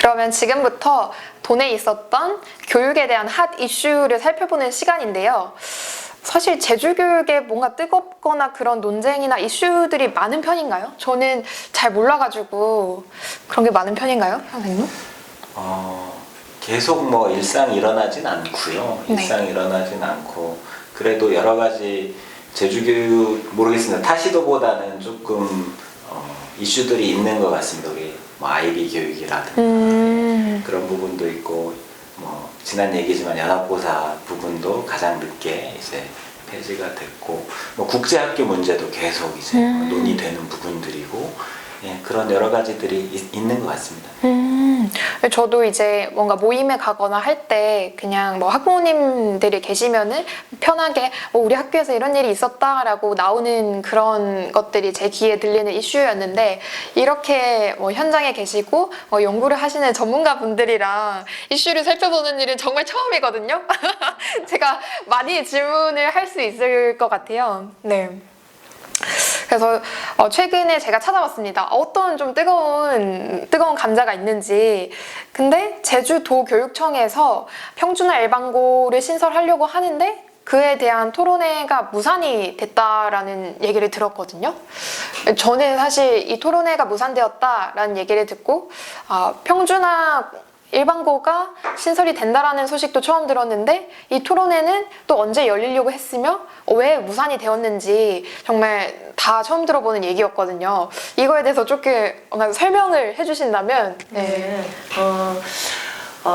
그러면 지금부터 돈에 있었던 교육에 대한 핫 이슈를 살펴보는 시간인데요. 사실 제주교육에 뭔가 뜨겁거나 그런 논쟁이나 이슈들이 많은 편인가요? 저는 잘 몰라가지고 그런 게 많은 편인가요, 선생님? 계속 뭐 일상이 일어나진 않고요. 네. 일상이 일어나진 않고 그래도 여러 가지 제주교육 모르겠습니다. 타시도보다는 조금 이슈들이 있는 것 같습니다. 우리 뭐 아이비 교육이라든가 그런 부분도 있고 뭐 지난 얘기지만 연합고사 부분도 가장 늦게 이제 폐지가 됐고 뭐 국제학교 문제도 계속 이제 논의되는 부분들이고 예, 그런 여러 가지들이 있는 것 같습니다. 저도 이제 뭔가 모임에 가거나 할 때 그냥 뭐 학부모님들이 계시면은 편하게 우리 학교에서 이런 일이 있었다라고 나오는 그런 것들이 제 귀에 들리는 이슈였는데 이렇게 뭐 현장에 계시고 연구를 하시는 전문가분들이랑 이슈를 살펴보는 일은 정말 처음이거든요. 제가 많이 질문을 할 수 있을 것 같아요. 네. 그래서 최근에 제가 찾아봤습니다. 어떤 좀 뜨거운 감자가 있는지. 근데 제주도 교육청에서 평준화 일반고를 신설하려고 하는데 그에 대한 토론회가 무산이 됐다라는 얘기를 들었거든요. 저는 사실 이 토론회가 무산되었다라는 얘기를 듣고 평준화 일반고가 신설이 된다라는 소식도 처음 들었는데 이 토론회는 또 언제 열리려고 했으며 왜 무산이 되었는지 정말 다 처음 들어보는 얘기였거든요. 이거에 대해서 조금 설명을 해주신다면. 네.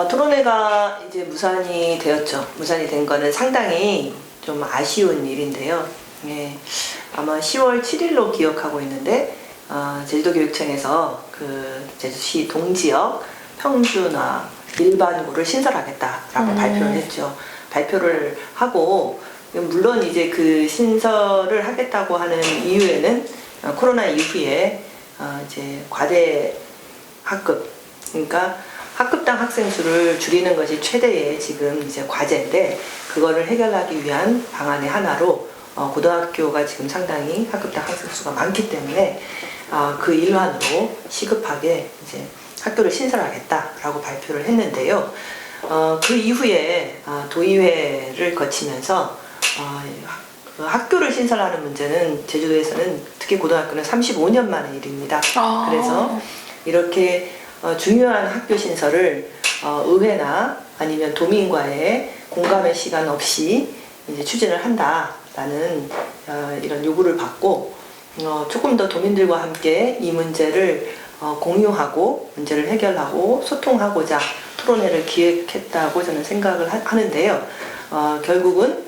토론회가 이제 무산이 되었죠. 무산이 된 거는 상당히 좀 아쉬운 일인데요. 예, 아마 10월 7일로 기억하고 있는데 제주도교육청에서 그 제주시 동지역 평준화 일반고를 신설하겠다라고 발표를 했죠. 발표를 하고 물론 이제 그 신설을 하겠다고 하는 이유에는 코로나 이후에 이제 과대 학급 그러니까 학급당 학생 수를 줄이는 것이 최대의 지금 이제 과제인데 그거를 해결하기 위한 방안의 하나로 고등학교가 지금 상당히 학급당 학생 수가 많기 때문에 그 일환으로 시급하게 이제 학교를 신설하겠다라고 발표를 했는데요. 그 이후에 도의회를 거치면서 그 학교를 신설하는 문제는 제주도에서는 특히 고등학교는 35년 만의 일입니다. 그래서 이렇게 중요한 학교 신설을 의회나 아니면 도민과의 공감의 시간 없이 이제 추진을 한다라는 이런 요구를 받고 조금 더 도민들과 함께 이 문제를 공유하고 문제를 해결하고 소통하고자 토론회를 기획했다고 저는 생각을 하는데요. 결국은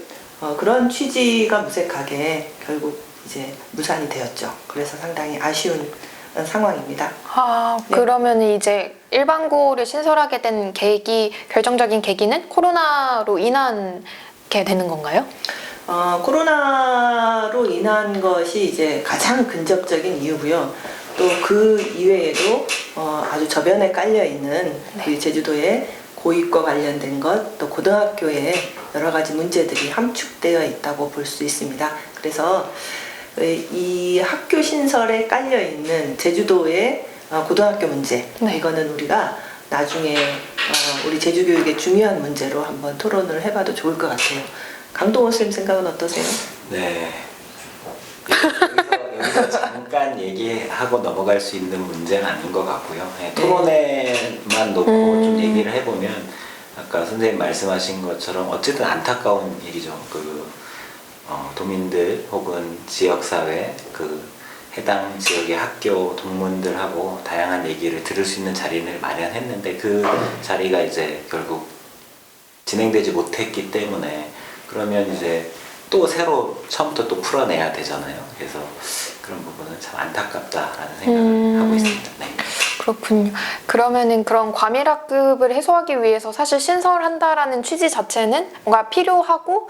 그런 취지가 무색하게 결국 이제 무산이 되었죠. 그래서 상당히 아쉬운 상황입니다. 네. 그러면 이제 일반고를 신설하게 된 결정적인 계기는 코로나로 인한 게 되는 건가요? 코로나로 인한 것이 이제 가장 근접적인 이유고요. 또 그 이외에도 아주 저변에 깔려 있는 우리 제주도의 고육과 관련된 것, 또 고등학교에 여러 가지 문제들이 함축되어 있다고 볼 수 있습니다. 그래서 이 학교 신설에 깔려 있는 제주도의 고등학교 문제, 이거는 우리가 나중에 우리 제주교육의 중요한 문제로 한번 토론을 해봐도 좋을 것 같아요. 강동원 선생님 생각은 어떠세요? 네. 여기서 잠깐 얘기하고 넘어갈 수 있는 문제는 아닌 것 같고요. 네, 토론회만 놓고 좀 얘기를 해보면 아까 선생님 말씀하신 것처럼 어쨌든 안타까운 일이죠. 도민들 혹은 지역사회 해당 지역의 학교 동문들하고 다양한 얘기를 들을 수 있는 자리를 마련했는데 그 자리가 이제 결국 진행되지 못했기 때문에 그러면 이제 또 새로 처음부터 또 풀어내야 되잖아요. 그래서 그런 부분은 참 안타깝다라는 생각을 하고 있습니다. 네. 그렇군요. 그러면은 그런 과밀학급을 해소하기 위해서 사실 신설한다라는 취지 자체는 뭔가 필요하고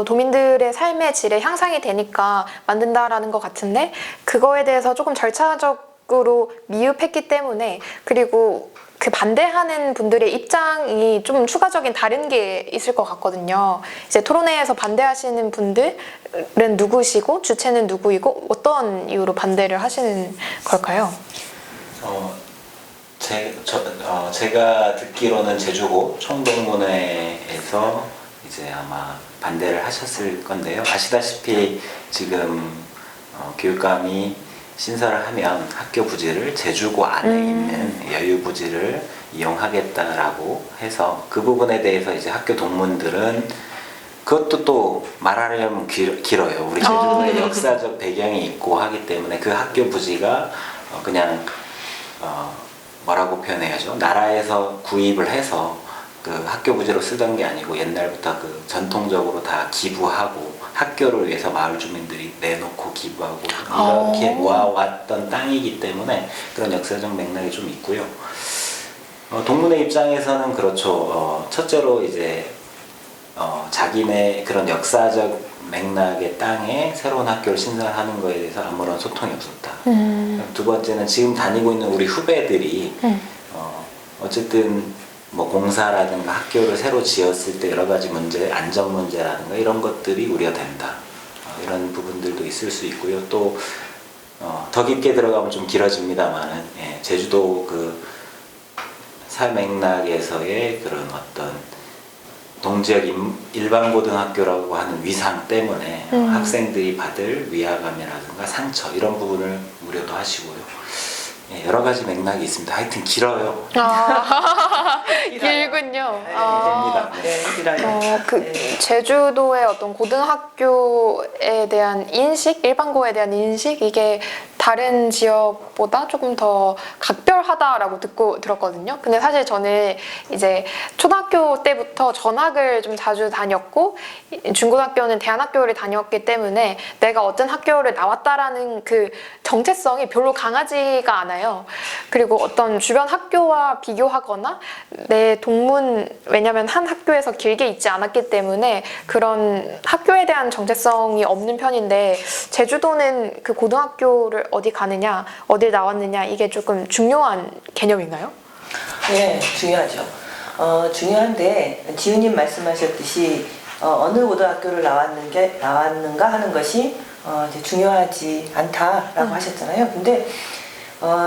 도민들의 삶의 질의 향상이 되니까 만든다라는 것 같은데 그거에 대해서 조금 절차적으로 미흡했기 때문에 그리고 그 반대하는 분들의 입장이 좀 추가적인 다른 게 있을 것 같거든요. 이제 토론회에서 반대하시는 분들은 누구시고 주체는 누구이고 어떤 이유로 반대를 하시는 걸까요? 제가 듣기로는 제주고 총동문회에서 이제 아마 반대를 하셨을 건데요. 아시다시피 지금 교육감이 신설을 하면 학교 부지를 제주고 안에 있는 여유 부지를 이용하겠다라고 해서 그 부분에 대해서 이제 학교 동문들은 그것도 또 말하려면 길어요. 우리 제주도에 역사적 배경이 있고 하기 때문에 그 학교 부지가 그냥 뭐라고 표현해야죠? 나라에서 구입을 해서 그 학교 부지로 쓰던 게 아니고 옛날부터 그 전통적으로 다 기부하고 학교를 위해서 마을 주민들이 내놓고 기부하고 이렇게 모아왔던 땅이기 때문에 그런 역사적 맥락이 좀 있고요. 동문회 입장에서는 그렇죠. 첫째로 이제 자기네 그런 역사적 맥락의 땅에 새로운 학교를 신설하는 거에 대해서 아무런 소통이 없었다. 두 번째는 지금 다니고 있는 우리 후배들이 어쨌든 뭐 공사라든가 학교를 새로 지었을 때 여러 가지 문제, 안전 문제라든가 이런 것들이 우려된다. 이런 부분들도 있을 수 있고요. 또 더 깊게 들어가면 좀 길어집니다만은 제주도 그 사맥락에서의 그런 어떤 동지역 일반 고등학교라고 하는 위상 때문에 학생들이 받을 위화감이라든가 상처 이런 부분을 우려도 하시고요. 여러 가지 맥락이 있습니다. 하여튼 길어요. 길군요. 됩니다. 네, 길어요. 제주도의 어떤 고등학교에 대한 인식, 일반고에 대한 인식 이게 다른 지역보다 조금 더 각별하다라고 들었거든요. 근데 사실 저는 이제 초등학교 때부터 전학을 좀 자주 다녔고 중고등학교는 대안학교를 다녔기 때문에 내가 어떤 학교를 나왔다라는 그 정체성이 별로 강하지가 않아요. 그리고 어떤 주변 학교와 비교하거나 내 동문, 왜냐면 한 학교에서 길게 있지 않았기 때문에 그런 학교에 대한 정체성이 없는 편인데 제주도는 그 고등학교를 어디 가느냐, 어딜 나왔느냐 이게 조금 중요한 개념인가요? 네, 중요하죠. 중요한데 지우님 말씀하셨듯이 어느 고등학교를 나왔는가 하는 것이 이제 중요하지 않다라고 하셨잖아요. 근데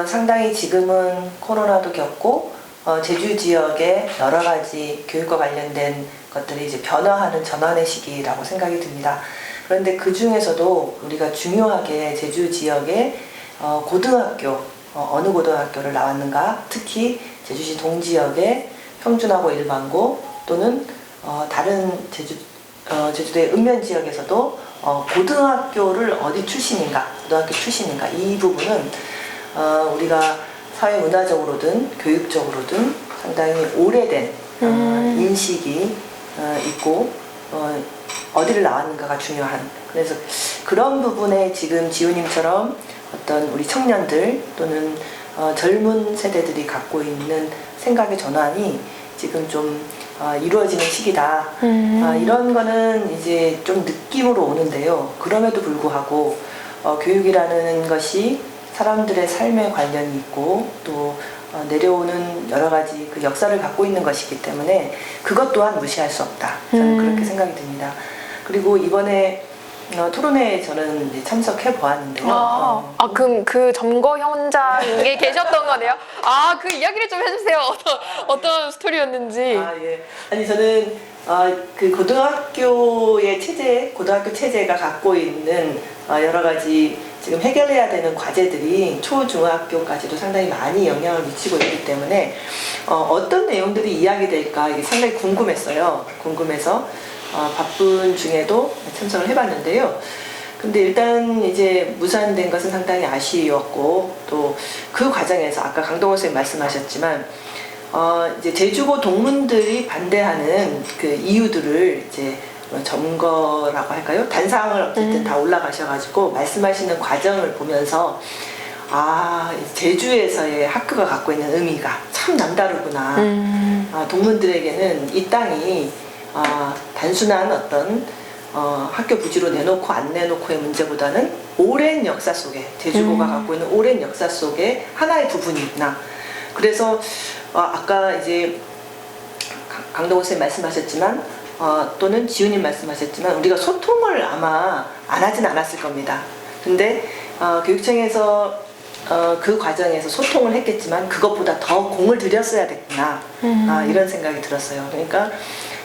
상당히 지금은 코로나도 겪고 제주 지역의 여러 가지 교육과 관련된 것들이 이제 변화하는 전환의 시기라고 생각이 듭니다. 그런데 그 중에서도 우리가 중요하게 제주 지역의 고등학교, 어느 고등학교를 나왔는가, 특히 제주시 동지역의 평준화고 일반고 또는 다른 제주도의 읍면 지역에서도 고등학교를 어디 출신인가, 고등학교 출신인가 이 부분은 우리가 사회 문화적으로든 교육적으로든 상당히 오래된 인식이 있고 어디를 나왔는가가 중요한, 그래서 그런 부분에 지금 지우님처럼 어떤 우리 청년들 또는 젊은 세대들이 갖고 있는 생각의 전환이 지금 좀 이루어지는 시기다. 이런 거는 이제 좀 느낌으로 오는데요. 그럼에도 불구하고 교육이라는 것이 사람들의 삶에 관련이 있고 또 내려오는 여러 가지 그 역사를 갖고 있는 것이기 때문에 그것 또한 무시할 수 없다. 저는 그렇게 생각이 듭니다. 그리고 이번에 토론회에 저는 이제 참석해 보았는데요. 그럼 그 점거 현장에 계셨던 거네요? 그 이야기를 좀 해주세요. 어떤 스토리였는지. 예. 아니, 저는 그 고등학교의 체제, 고등학교 체제가 갖고 있는 여러 가지 지금 해결해야 되는 과제들이 초중학교까지도 상당히 많이 영향을 미치고 있기 때문에 어떤 내용들이 이야기될까 이게 상당히 궁금했어요. 궁금해서 바쁜 중에도 참석을 해봤는데요. 근데 일단 이제 무산된 것은 상당히 아쉬웠고 또 그 과정에서 아까 강동원 선생님 말씀하셨지만 이제 제주고 동문들이 반대하는 그 이유들을 이제 점거라고 할까요? 단상을 어쨌든 다 올라가셔가지고 말씀하시는 과정을 보면서 제주에서의 학교가 갖고 있는 의미가 참 남다르구나. 동문들에게는 이 땅이 단순한 어떤 학교 부지로 내놓고 안 내놓고의 문제보다는 오랜 역사 속에 제주고가 갖고 있는 오랜 역사 속에 하나의 부분이 있나. 그래서 아까 이제 강동원 선생님 말씀하셨지만 또는 지우님 말씀하셨지만 우리가 소통을 아마 안 하진 않았을 겁니다. 근데 교육청에서 그 과정에서 소통을 했겠지만 그것보다 더 공을 들였어야 됐구나. 이런 생각이 들었어요. 그러니까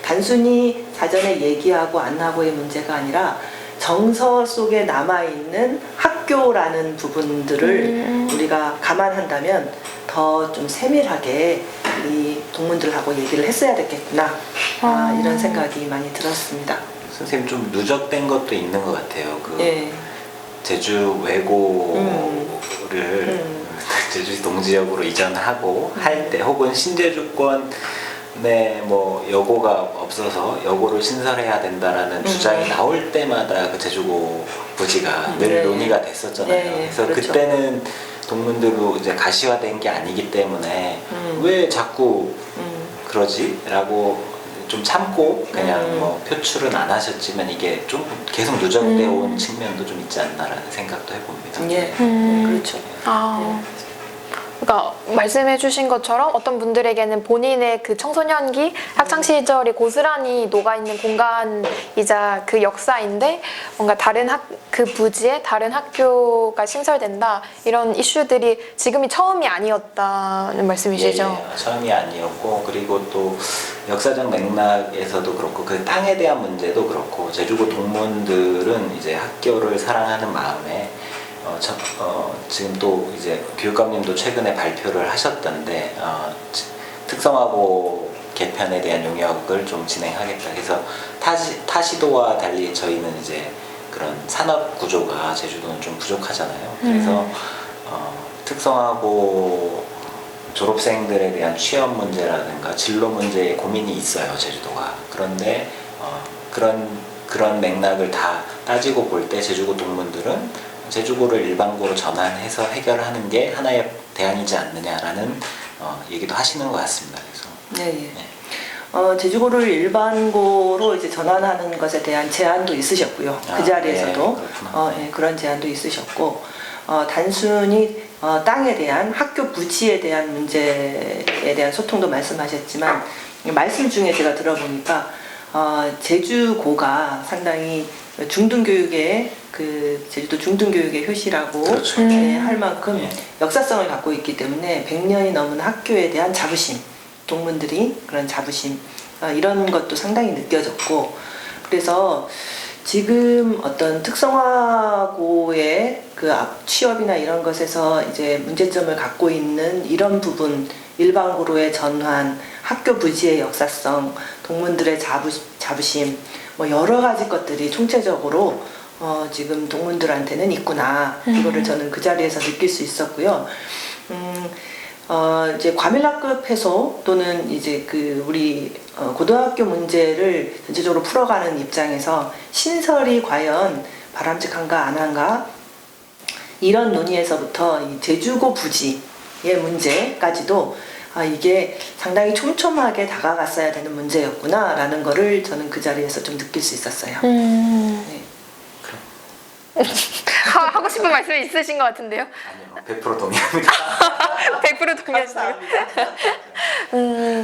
단순히 사전에 얘기하고 안 하고의 문제가 아니라 정서 속에 남아있는 학교라는 부분들을 우리가 감안한다면 더 좀 세밀하게 이 동문들하고 얘기를 했어야 됐겠구나. 이런 생각이 많이 들었습니다. 선생님 좀 누적된 것도 있는 것 같아요. 그 예. 제주 외고를 제주 동지역으로 이전하고 할 때 혹은 신제주권에 뭐 여고가 없어서 여고를 신설해야 된다라는 주장이 나올 때마다 그 제주고 부지가 늘 네. 논의가 됐었잖아요. 네, 그래서 그렇죠. 그때는 동문들로 이제 가시화된 게 아니기 때문에 왜 자꾸 그러지? 라고 좀 참고 그냥 뭐 표출은 안 하셨지만 이게 좀 계속 누적되어 온 측면도 좀 있지 않나라는 생각도 해봅니다. 예. 그렇죠. 그러니까 말씀해주신 것처럼 어떤 분들에게는 본인의 그 청소년기 학창 시절이 고스란히 녹아 있는 공간이자 그 역사인데 뭔가 그 부지에 다른 학교가 신설된다 이런 이슈들이 지금이 처음이 아니었다는 말씀이시죠? 예, 처음이 아니었고 그리고 또 역사적 맥락에서도 그렇고 그 땅에 대한 문제도 그렇고 제주고 동문들은 이제 학교를 사랑하는 마음에 지금 또 이제 교육감님도 최근에 발표를 하셨던데 특성화고 개편에 대한 용역을 좀 진행하겠다. 그래서 타시도와 달리 저희는 이제 그런 산업 구조가 제주도는 좀 부족하잖아요. 그래서 특성화고 졸업생들에 대한 취업 문제라든가 진로 문제에 고민이 있어요, 제주도가. 그런데 그런 맥락을 다 따지고 볼 때 제주고 동문들은 제주고를 일반고로 전환해서 해결하는 게 하나의 대안이지 않느냐라는 얘기도 하시는 것 같습니다. 그래서 네. 제주고를 일반고로 이제 전환하는 것에 대한 제안도 있으셨고요. 그 자리에서도 그런 제안도 있으셨고 단순히 땅에 대한 학교 부지에 대한 문제에 대한 소통도 말씀하셨지만 말씀 중에 제가 들어보니까 제주고가 상당히 중등교육의 그 제주도 중등교육의 효시라고 그렇죠. 할 만큼 역사성을 갖고 있기 때문에 100년이 넘은 학교에 대한 자부심, 동문들이 그런 자부심 이런 것도 상당히 느껴졌고 그래서 지금 어떤 특성화고의 그 취업이나 이런 것에서 이제 문제점을 갖고 있는 이런 부분 일반고로의 전환, 학교 부지의 역사성, 동문들의 자부심 뭐 여러 가지 것들이 총체적으로 지금 동문들한테는 있구나. 이거를 저는 그 자리에서 느낄 수 있었고요. 이제 과밀학급 해소 또는 이제 그 우리 고등학교 문제를 전체적으로 풀어가는 입장에서 신설이 과연 바람직한가 안 한가 이런 논의에서부터 이 제주고 부지의 문제까지도 이게 상당히 촘촘하게 다가갔어야 되는 문제였구나라는 거를 저는 그 자리에서 좀 느낄 수 있었어요. 네. 하고 싶은 말씀이 있으신 것 같은데요? 아니요, 100% 동의합니다. 100% 동의하시네요.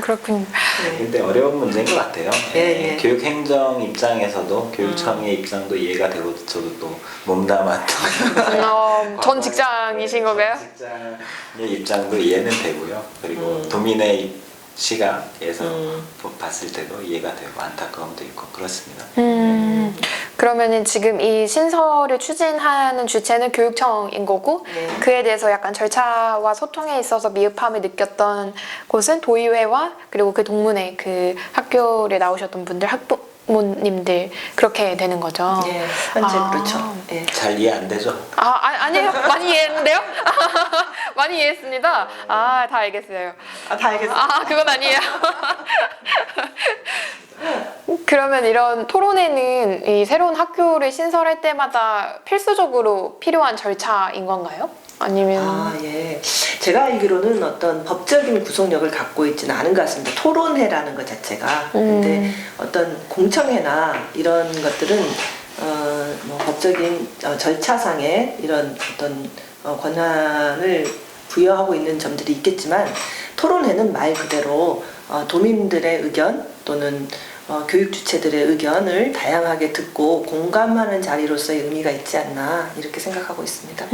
그렇군요. 근데 어려운 문제인 것 같아요. 예. 교육행정 입장에서도 교육청의 입장도 이해가 되고 저도 또 몸담았던 전 직장이신 건가요? 전 직장의 입장도 이해는 되고요. 그리고 도민의 시각에서 봤을 때도 이해가 되고 안타까움도 있고 그렇습니다. 그러면은 지금 이 신설을 추진하는 주체는 교육청인 거고 그에 대해서 약간 절차와 소통에 있어서 미흡함을 느꼈던 곳은 도의회와 그리고 그 동문회 그 학교를 나오셨던 분들 학부모님들 그렇게 되는 거죠. 예, 현재 그렇죠. 예. 잘 이해 안 되죠? 아니에요. 많이 이해했는데요? 많이 이해했습니다. 다 알겠어요. 다 알겠어요. 그건 아니에요. 그러면 이런 토론회는 이 새로운 학교를 신설할 때마다 필수적으로 필요한 절차인 건가요? 아니면 예. 제가 알기로는 어떤 법적인 구속력을 갖고 있지는 않은 것 같습니다. 토론회라는 것 자체가. 근데 어떤 공청회나 이런 것들은 뭐 법적인 절차상의 이런 어떤 권한을 부여하고 있는 점들이 있겠지만 토론회는 말 그대로 도민들의 의견 또는 교육 주체들의 의견을 다양하게 듣고 공감하는 자리로서의 의미가 있지 않나 이렇게 생각하고 있습니다.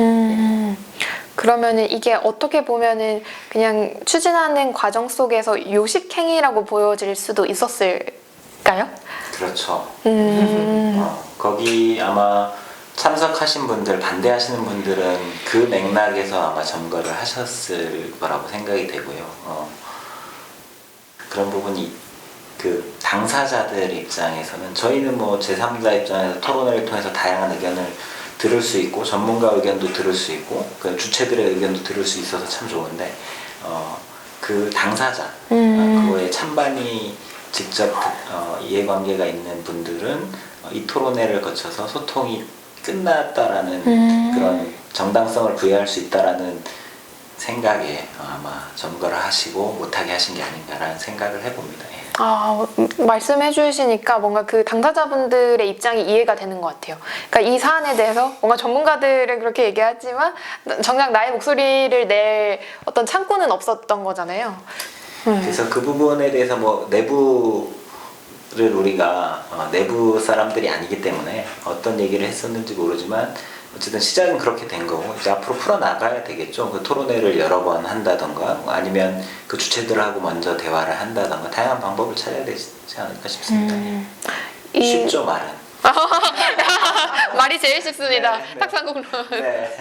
그러면은 이게 어떻게 보면은 그냥 추진하는 과정 속에서 요식행위라고 보여질 수도 있었을까요? 그렇죠. 음. 거기 아마 참석하신 분들, 반대하시는 분들은 그 맥락에서 아마 점거를 하셨을 거라고 생각이 되고요. 그런 부분이 그 당사자들 입장에서는 저희는 뭐 제3자 입장에서 토론회를 통해서 다양한 의견을 들을 수 있고 전문가 의견도 들을 수 있고 그 주체들의 의견도 들을 수 있어서 참 좋은데 그 당사자 그거에 찬반이 직접 이해관계가 있는 분들은 이 토론회를 거쳐서 소통이 끝났다라는 그런 정당성을 부여할 수 있다라는 생각에 아마 점거를 하시고 못하게 하신 게 아닌가라는 생각을 해봅니다. 예. 말씀해 주시니까 뭔가 그 당사자분들의 입장이 이해가 되는 것 같아요. 그러니까 이 사안에 대해서 뭔가 전문가들은 그렇게 얘기하지만 정작 나의 목소리를 낼 어떤 창구는 없었던 거잖아요. 그래서 그 부분에 대해서 뭐 내부를 우리가 내부 사람들이 아니기 때문에 어떤 얘기를 했었는지 모르지만 어쨌든 시작은 그렇게 된 거고 이제 앞으로 풀어나가야 되겠죠. 그 토론회를 여러 번 한다던가 아니면 그 주체들하고 먼저 대화를 한다던가 다양한 방법을 찾아야 되지 않을까 싶습니다. 쉽죠 말은. 말이 제일 쉽습니다. 네, 네. 탁상공론. 네.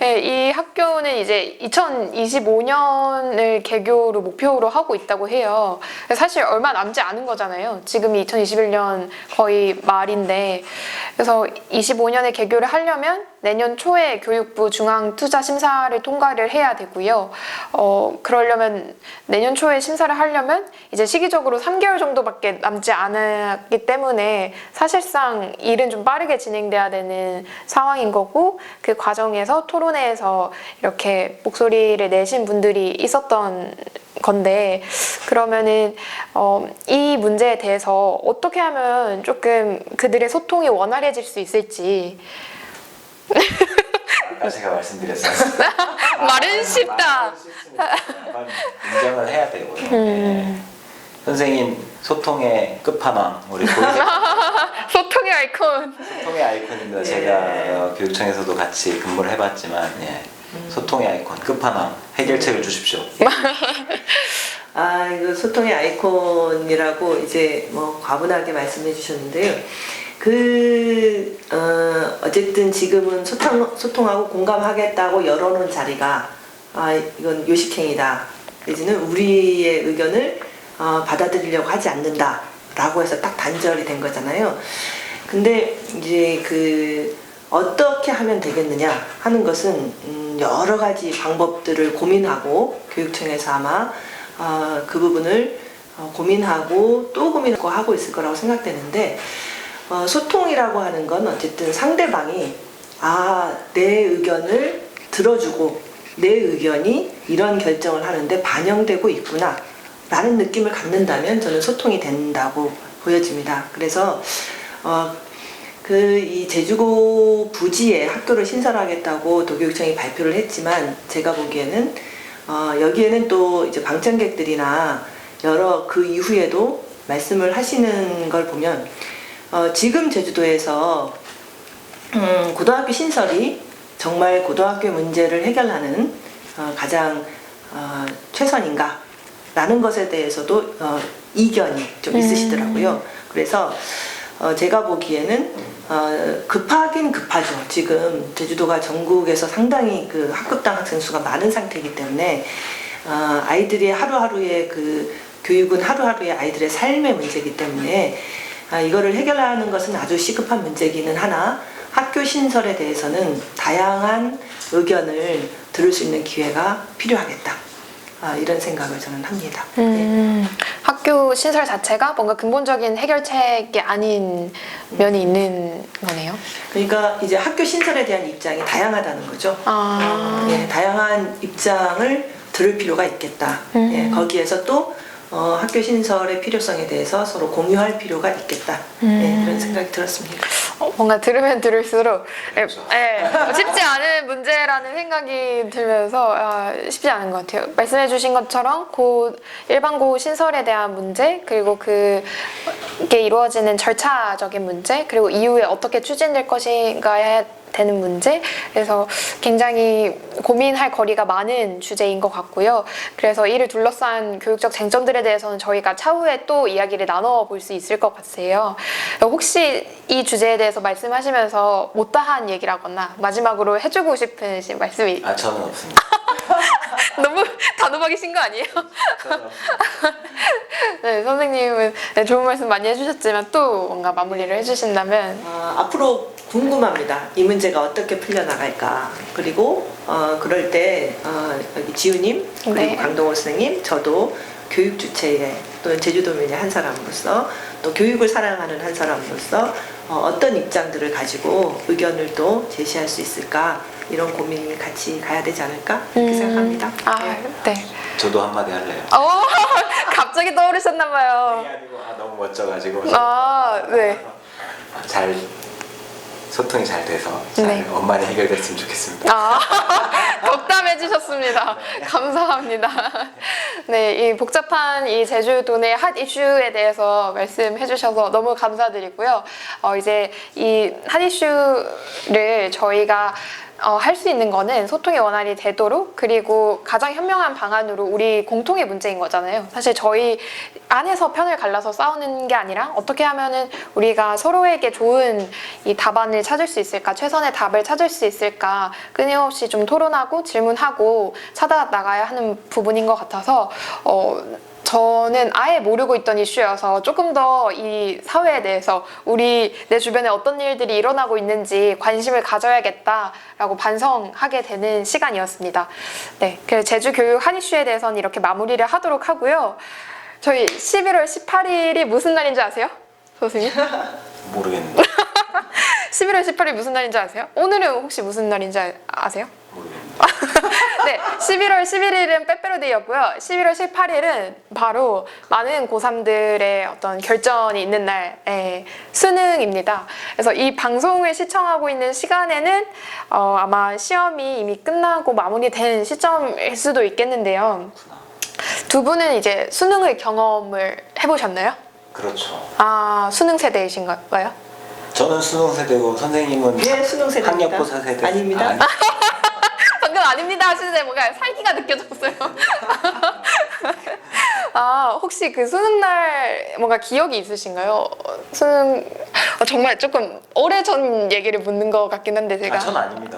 네, 이 학교는 이제 2025년을 개교를 목표로 하고 있다고 해요. 사실 얼마 남지 않은 거잖아요. 지금이 2021년 거의 말인데. 그래서 25년에 개교를 하려면 내년 초에 교육부 중앙투자심사를 통과를 해야 되고요. 그러려면 내년 초에 심사를 하려면 이제 시기적으로 3개월 정도밖에 남지 않았기 때문에 사실상 일은 좀 빠르게 진행돼야 되는 상황인 거고 그 과정에서 토론회에서 이렇게 목소리를 내신 분들이 있었던 건데 그러면은 이 문제에 대해서 어떻게 하면 조금 그들의 소통이 원활해질 수 있을지 아까 제가 말씀드렸어요. 말은 쉽다. 말은 쉽습니다. 인정을 해야 되고요. 네. 선생님 소통의 끝판왕 우리 보이죠? 소통의 아이콘. 소통의 아이콘입니다. 제가 교육청에서도 같이 근무를 해봤지만 소통의 아이콘 끝판왕 해결책을 주십시오. 이거 소통의 아이콘이라고 이제 뭐 과분하게 말씀해 주셨는데요. 어쨌든 지금은 소통하고 공감하겠다고 열어놓은 자리가 이건 요식행위다. 이제는 우리의 의견을 받아들이려고 하지 않는다. 라고 해서 딱 단절이 된 거잖아요. 근데 이제 어떻게 하면 되겠느냐 하는 것은 여러 가지 방법들을 고민하고 교육청에서 아마 그 부분을 고민하고 또 고민하고 하고 있을 거라고 생각되는데 소통이라고 하는 건 어쨌든 상대방이 내 의견을 들어주고 내 의견이 이런 결정을 하는데 반영되고 있구나 라는 느낌을 갖는다면 저는 소통이 된다고 보여집니다. 그래서 이 제주고 부지에 학교를 신설하겠다고 도교육청이 발표를 했지만 제가 보기에는 여기에는 또 이제 방청객들이나 여러 그 이후에도 말씀을 하시는 걸 보면 지금 제주도에서 고등학교 신설이 정말 고등학교 문제를 해결하는 가장 최선인가 라는 것에 대해서도 이견이 좀 있으시더라고요. 그래서 제가 보기에는 급하긴 급하죠. 지금 제주도가 전국에서 상당히 그 학급당 학생 수가 많은 상태이기 때문에 아이들의 하루하루의 그 교육은 하루하루의 아이들의 삶의 문제이기 때문에 이거를 해결하는 것은 아주 시급한 문제이기는 하나 학교 신설에 대해서는 다양한 의견을 들을 수 있는 기회가 필요하겠다. 이런 생각을 저는 합니다. 학교 신설 자체가 뭔가 근본적인 해결책이 아닌 면이 있는 거네요. 그러니까 이제 학교 신설에 대한 입장이 다양하다는 거죠. 다양한 입장을 들을 필요가 있겠다. 거기에서 또 학교 신설의 필요성에 대해서 서로 공유할 필요가 있겠다. 그런 생각이 들었습니다. 뭔가 들으면 들을수록 쉽지 않은 문제라는 생각이 들면서 쉽지 않은 것 같아요. 말씀해 주신 것처럼 일반고 신설에 대한 문제 그리고 그게 이루어지는 절차적인 문제 그리고 이후에 어떻게 추진될 것인가에 되는 문제, 그래서 굉장히 고민할 거리가 많은 주제인 것 같고요. 그래서 이를 둘러싼 교육적 쟁점들에 대해서는 저희가 차후에 또 이야기를 나눠볼 수 있을 것 같아요. 혹시 이 주제에 대해서 말씀하시면서 못다한 얘기라거나 마지막으로 해주고 싶으신 말씀이 저는 없습니다. 너무 단호박이신 거 아니에요? 저는 없습니다. 네, 선생님은 네, 좋은 말씀 많이 해주셨지만 또 뭔가 마무리를 해주신다면 앞으로 궁금합니다. 이 문제가 어떻게 풀려나갈까. 그리고 그럴 때 여기 지우님 그리고 네. 강동호 선생님 저도 교육 주체에 또는 제주도민의 한 사람으로서 또 교육을 사랑하는 한 사람으로서 어떤 입장들을 가지고 의견을 또 제시할 수 있을까 이런 고민이 같이 가야 되지 않을까 이렇게 생각합니다. 네. 저도 한마디 할래요. 갑자기 떠오르셨나봐요. 그게 아니고 너무 멋져가지고 네. 잘 소통이 잘 돼서 잘 네. 원만히 해결됐으면 좋겠습니다. 덕담해주셨습니다. 감사합니다. 네, 이 복잡한 이 제주도 내 핫 이슈에 대해서 말씀해주셔서 너무 감사드리고요. 이제 이 핫 이슈를 저희가 할 수 있는 거는 소통의 원활히 되도록, 그리고 가장 현명한 방안으로 우리 공통의 문제인 거잖아요. 사실 저희 안에서 편을 갈라서 싸우는 게 아니라 어떻게 하면은 우리가 서로에게 좋은 이 답안을 찾을 수 있을까, 최선의 답을 찾을 수 있을까 끊임없이 좀 토론하고 질문하고 찾아 나가야 하는 부분인 것 같아서 저는 아예 모르고 있던 이슈여서 조금 더 이 사회에 대해서 내 주변에 어떤 일들이 일어나고 있는지 관심을 가져야겠다라고 반성하게 되는 시간이었습니다. 네, 그래서 제주 교육 한 이슈에 대해서는 이렇게 마무리를 하도록 하고요. 저희 11월 18일이 무슨 날인지 아세요? 선생님? 모르겠는데. 11월 18일 무슨 날인지 아세요? 오늘은 혹시 무슨 날인지 아세요? 모르겠는데. 네, 11월 11일은 빼빼로데이였고요. 11월 18일은 바로 많은 고3들의 어떤 결전이 있는 날, 수능입니다. 그래서 이 방송을 시청하고 있는 시간에는 아마 시험이 이미 끝나고 마무리된 시점일 수도 있겠는데요. 두 분은 이제 수능을 경험을 해보셨나요? 그렇죠. 수능 세대이신가요? 저는 수능 세대고 선생님은 예, 수능 세대입니다. 학력고사 세대. 아닙니다. 방금 아닙니다 하시는데 뭔가 살기가 느껴졌어요. 혹시 그 수능 날 뭔가 기억이 있으신가요? 수능 정말 조금 오래전 얘기를 묻는 것 같긴 한데 제가. 전 아닙니다.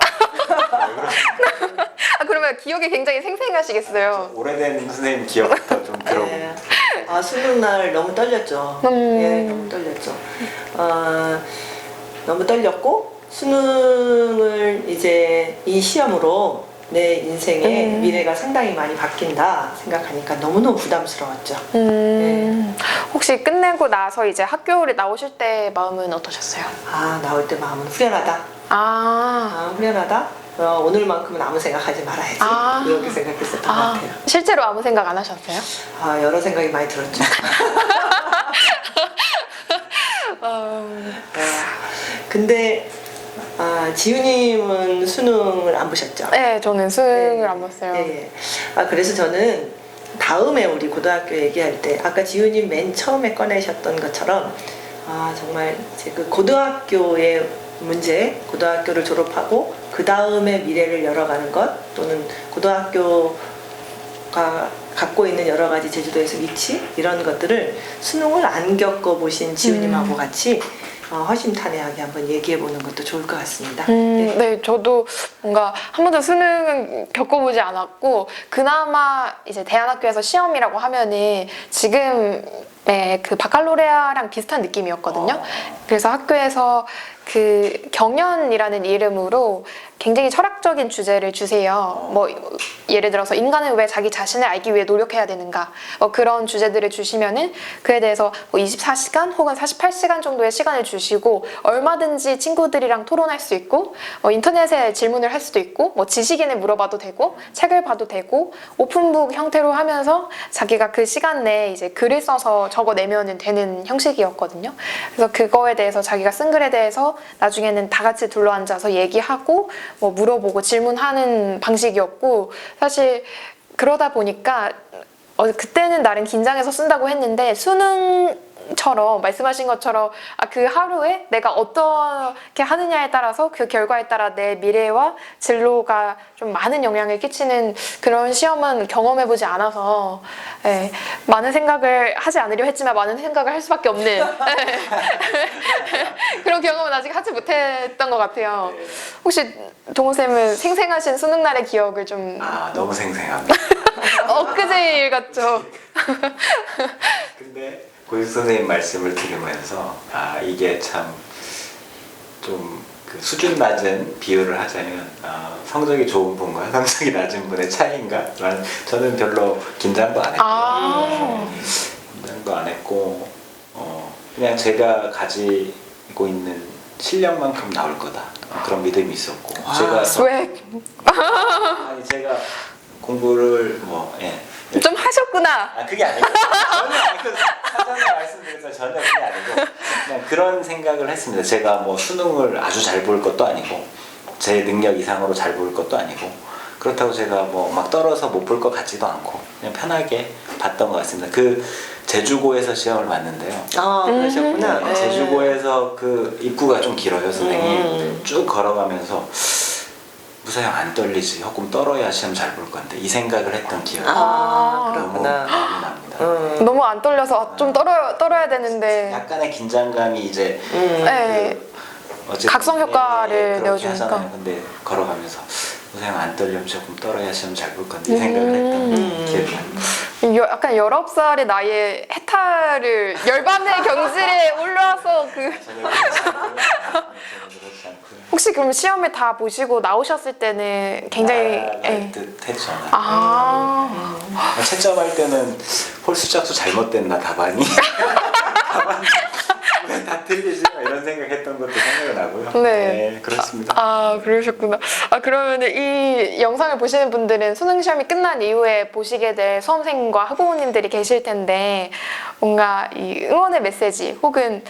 그러면 기억이 굉장히 생생하시겠어요. 오래된 선생님 기억부터 좀 들어보고. 네. 수능 날 너무 떨렸죠. 예, 너무 떨렸죠. 너무 떨렸고 수능을 이제 이 시험으로 내 인생의 미래가 상당히 많이 바뀐다 생각하니까 너무너무 부담스러웠죠. 혹시 끝내고 나서 이제 학교를 나오실 때 마음은 어떠셨어요? 나올 때 마음은 후련하다. 후련하다. 오늘만큼은 아무 생각하지 말아야지. 이렇게 생각했었던 것 같아요. 실제로 아무 생각 안 하셨어요? 여러 생각이 많이 들었죠. 근데 지우님은 수능을 안 보셨죠? 네, 저는 수능을 안 봤어요. 예. 그래서 저는 다음에 우리 고등학교 얘기할 때 아까 지우님 맨 처음에 꺼내셨던 것처럼 정말 이제 그 고등학교의 문제, 고등학교를 졸업하고 그 다음에 미래를 열어가는 것 또는 고등학교가 갖고 있는 여러 가지 제주도에서 위치 이런 것들을 수능을 안 겪어보신 지우님하고 같이 허심탄회하게 한번 얘기해보는 것도 좋을 것 같습니다. 네, 저도 뭔가 한 번도 수능은 겪어보지 않았고 그나마 이제 대안학교에서 시험이라고 하면은 지금의 그 바칼로레아랑 비슷한 느낌이었거든요. 그래서 학교에서 그 경연이라는 이름으로 굉장히 철학적인 주제를 주세요. 뭐 예를 들어서 인간은 왜 자기 자신을 알기 위해 노력해야 되는가, 그런 주제들을 주시면은 그에 대해서 24시간 혹은 48시간 정도의 시간을 주시고 얼마든지 친구들이랑 토론할 수 있고 인터넷에 질문을 할 수도 있고 지식인을 물어봐도 되고 책을 봐도 되고 오픈북 형태로 하면서 자기가 그 시간 내에 이제 글을 써서 적어내면 되는 형식이었거든요. 그래서 그거에 대해서 자기가 쓴 글에 대해서 나중에는 다 같이 둘러앉아서 얘기하고 물어보고 질문하는 방식이었고, 사실 그러다 보니까 그때는 나름 긴장해서 쓴다고 했는데 수능을 처럼 말씀하신 것처럼 그 하루에 내가 어떻게 하느냐에 따라서 그 결과에 따라 내 미래와 진로가 좀 많은 영향을 끼치는 그런 시험은 경험해보지 않아서 예, 많은 생각을 하지 않으려 했지만 많은 생각을 할 수밖에 없는 그런 경험은 아직 하지 못했던 것 같아요. 네. 혹시 동호쌤은 생생하신 수능 날의 기억을 좀 너무 생생합니다. 엊그제 일 같죠? 근데 고유석 선생님 말씀을 들으면서 이게 참 좀 그 수준 낮은 비유를 하자면 성적이 좋은 분과 성적이 낮은 분의 차이인가? 저는 별로 긴장도 안 했고요. 긴장도 안 했고 그냥 제가 가지고 있는 실력만큼 나올 거다 그런 믿음이 있었고 스웩 제가 공부를 좀 하셨구나. 그게 아니고 전혀 사전에 말씀드려서 전혀 그게 아니고 그냥 그런 생각을 했습니다. 제가 뭐 수능을 아주 잘 볼 것도 아니고 제 능력 이상으로 잘 볼 것도 아니고 그렇다고 제가 뭐 막 떨어서 못 볼 것 같지도 않고 그냥 편하게 봤던 것 같습니다. 그 제주고에서 시험을 봤는데요. 그러셨구나. 네, 제주고에서 그 입구가 좀 길어요, 선생님. 쭉 걸어가면서 무사형 안 떨리지, 조금 떨어야 시험 잘 볼 건데 이 생각을 했던 기억이 너무 그렇구나. 납니다. 너무 안 떨려서 좀 떨어야 되는데 약간의 긴장감이 이제 네. 어쨌든 각성 효과를 그렇게 내어주니까. 하잖아요. 근데 걸어가면서 무사형 안 떨려면 조금 떨어야 시험 잘 볼 건데 이 생각을 했던 기억이 납니다. 약간 19살의 나이에 해탈을 열반의 경지에 올라와서 전혀 그렇지 않고요. 혹시 그럼 시험을 다 보시고 나오셨을 때는 굉장히 듯했죠. 채점할 때는 홀수작수 잘못됐나 답안이 왜 다 틀리지? 이런 생각했던 것도 생각이 나고요. 네. 그렇습니다. 그러셨구나. 그러면 이 영상을 보시는 분들은 수능 시험이 끝난 이후에 보시게 될 수험생과 학부모님들이 계실 텐데 뭔가 이 응원의 메시지 혹은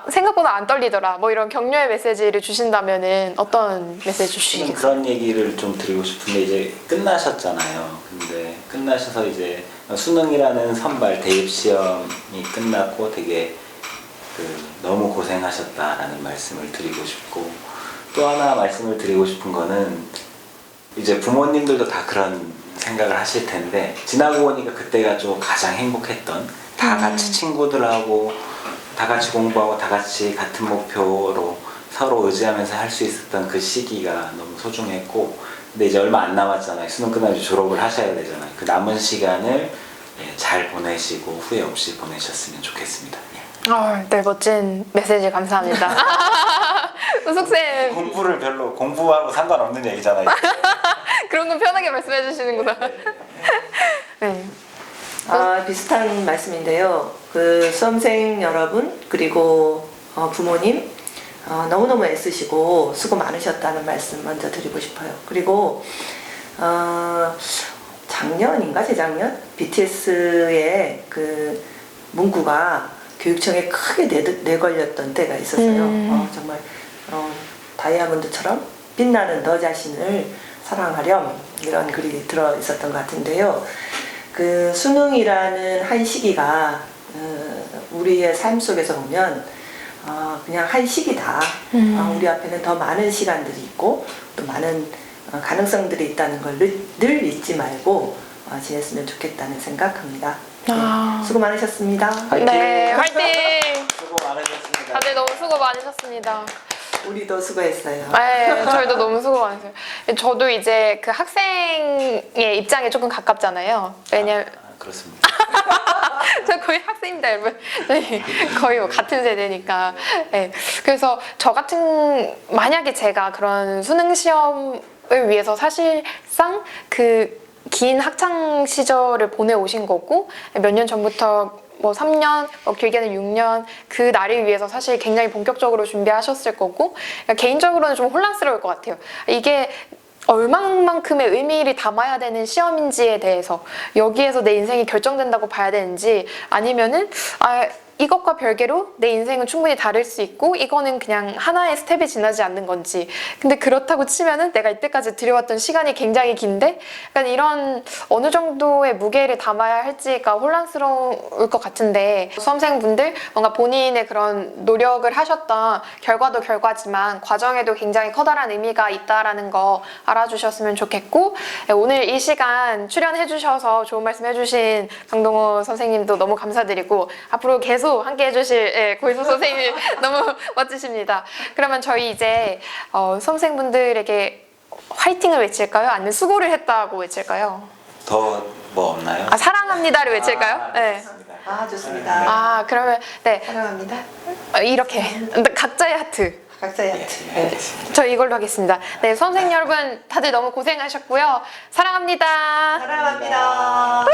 생각보다 안 떨리더라 뭐 이런 격려의 메시지를 주신다면은 어떤 메시지 주시겠어요? 그런 얘기를 좀 드리고 싶은데 이제 끝나셨잖아요. 근데 끝나셔서 이제 수능이라는 선발 대입 시험이 끝났고 되게 너무 고생하셨다라는 말씀을 드리고 싶고 또 하나 말씀을 드리고 싶은 거는 이제 부모님들도 다 그런 생각을 하실 텐데 지나고 보니까 그때가 좀 가장 행복했던 다 같이 친구들하고 다 같이 공부하고 다 같이 같은 목표로 서로 의지하면서 할 수 있었던 그 시기가 너무 소중했고 근데 이제 얼마 안 남았잖아요. 수능 끝나면 졸업을 하셔야 되잖아요. 그 남은 시간을 잘 보내시고 후회 없이 보내셨으면 좋겠습니다. 네, 멋진 메시지 감사합니다. 우석쌤 공부를 별로 공부하고 상관없는 얘기잖아요. 그런 건 편하게 말씀해 주시는구나. 네. 비슷한 말씀인데요. 그 수험생 여러분 그리고 부모님 너무너무 애쓰시고 수고 많으셨다는 말씀 먼저 드리고 싶어요. 그리고 작년인가 재작년 BTS의 그 문구가 교육청에 크게 내걸렸던 때가 있었어요. 정말 다이아몬드처럼 빛나는 너 자신을 사랑하렴 이런 글이 들어 있었던 것 같은데요. 그 수능이라는 한 시기가 우리의 삶 속에서 보면 그냥 한 시기다. 우리 앞에는 더 많은 시간들이 있고 또 많은 가능성들이 있다는 걸 늘 잊지 말고 지냈으면 좋겠다는 생각합니다. 수고 많으셨습니다. 네, 화이팅! 수고 많으셨습니다. 다들 너무 수고 많으셨습니다. 우리도 수고했어요. 네, 저희도 너무 수고 많으세요. 저도 이제 그 학생의 입장에 조금 가깝잖아요. 왜냐면 그렇습니다. 저 거의 학생입니다, 여러분. 저희 거의 뭐 같은 세대니까. 네. 그래서 저 같은 만약에 제가 그런 수능 시험을 위해서 사실상 그 긴 학창 시절을 보내오신 거고 몇 년 전부터 뭐 3년, 길게는 6년 그 날을 위해서 사실 굉장히 본격적으로 준비하셨을 거고 개인적으로는 좀 혼란스러울 것 같아요. 이게 얼마만큼의 의미를 담아야 되는 시험인지에 대해서 여기에서 내 인생이 결정된다고 봐야 되는지 아니면은 이것과 별개로 내 인생은 충분히 다를 수 있고 이거는 그냥 하나의 스텝에 지나지 않는 건지 근데 그렇다고 치면은 내가 이때까지 들여왔던 시간이 굉장히 긴데 약간 이런 어느 정도의 무게를 담아야 할지가 혼란스러울 것 같은데 수험생분들 뭔가 본인의 그런 노력을 하셨던 결과도 결과지만 과정에도 굉장히 커다란 의미가 있다라는 거 알아주셨으면 좋겠고 오늘 이 시간 출연해주셔서 좋은 말씀 해주신 강동호 선생님도 너무 감사드리고 앞으로 계속 함께 해주실 고희수 선생님이 너무 멋지십니다. 그러면 저희 이제 수험생분들에게 화이팅을 외칠까요? 아니면 수고를 했다고 외칠까요? 더 뭐 없나요? 아, 사랑합니다를 외칠까요? 네. 좋습니다. 아, 좋습니다. 아, 그러면 네. 사랑합니다. 이렇게 각자의 하트. 각자의 예, 하트. 예, 네. 알겠습니다. 저 이걸로 하겠습니다. 네, 수험생 여러분 다들 너무 고생하셨고요. 사랑합니다. 사랑합니다.